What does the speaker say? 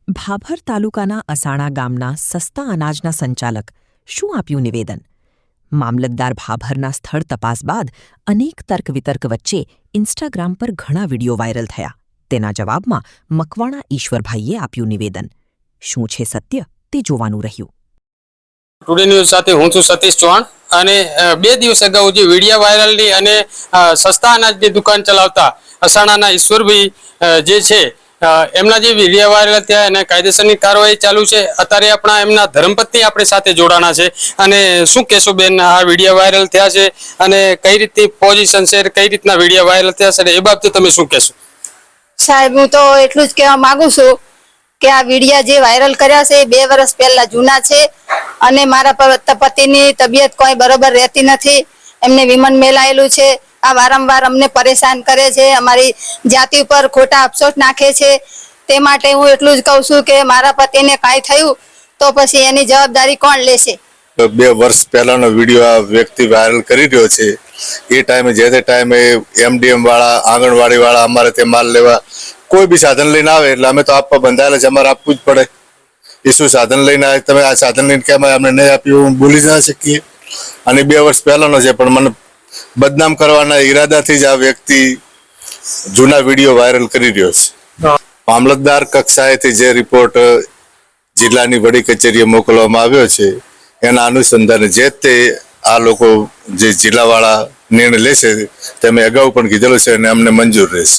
ભાભર તાલુકાના અસાણા ગામના સસ્તા અનાજના સંચાલક શું આપ્યું નિવેદન? મામલતદાર ભાભરના સ્થળ તપાસ બાદ અનેક તર્ક વિતર્ક વચ્ચે ઇન્સ્ટાગ્રામ પર ઘણા વિડીયો વાયરલ થયા. તેના જવાબમાં મકવાણા ઈશ્વરભાઈએ આપ્યું નિવેદન. શું છે સત્ય તે જોવાનું રહ્યું. ટુડે ન્યૂઝ સાથે હું છું સતીશ ચૌહાણ અને 2 દિવસ અગાઉ જે વિડીયો વાયરલની અને સસ્તા અનાજની દુકાન ચલાવતા અસાણાના ઈશ્વરભાઈ જે છે એમના જે વિડીયો વાયરલ થયા અને કાયદેસરની કાર્યવાહી ચાલુ છે. અત્યારે આપણા એમના ધર્મપત્ની આપણી સાથે જોડાણા છે અને શું કહેશો બેન, આ વિડીયો વાયરલ થયા છે અને કઈ રીતની પોઝિશન છે, કઈ રીતના વિડીયો વાયરલ થયા છે એ બાબતે તમે શું કહેશો? સાહેબ, હું તો એટલું જ કહેવા માંગુ છું કે આ વિડીયા જે વાયરલ કર્યા છે એ 2 વર્ષ પહેલા જૂના છે અને મારા પતિની તબિયત કોઈ બરોબર રહેતી નથી. એમને વિમન મેલાયેલું છે. આ વારંવાર અમને પરેશાન કરે છે, અમારી જાતિ ઉપર ખોટા અફસોસ નાખે છે. તે માટે હું એટલું જ કહું છું કે મારા પતિને કાંઈ થયું તો પછી એની જવાબદારી કોણ લેશે? 2 વર્ષ પહેલાનો વિડીયો આ વ્યક્તિ વાયરલ કરી રહ્યો છે. એ ટાઈમે જે તે ટાઈમે એમડીએમ વાળા, આંગણવાડી વાળા અમારે તે માલ લેવા કોઈ બી સાધન લઈને આવે એટલે અમે તો આપવા બંધાયેલા છે, અમારે આપવું જ પડે. એ શું સાધન લઈને આવે, તમે આ સાધન લઈને કેમ અમને નહીં આપ્યું બોલી ના શકીએ. અને 2 વર્ષ પહેલાનો છે પણ મને બદનામ કરવાના ઈરાદાથી જ આ વ્યક્તિ જૂના વિડીયો વાયરલ કરી રહ્યો છે. મામલતદાર કક્ષાએથી જે રિપોર્ટ જિલ્લાની વડી કચેરીએ મોકલવામાં આવ્યો છે એના અનુસંધાને જે તે આ લોકો જે જિલ્લાવાળા નિર્ણય લેશે તે અમે અગાઉ પણ કીધેલું છે અને અમને મંજૂર રહેશે.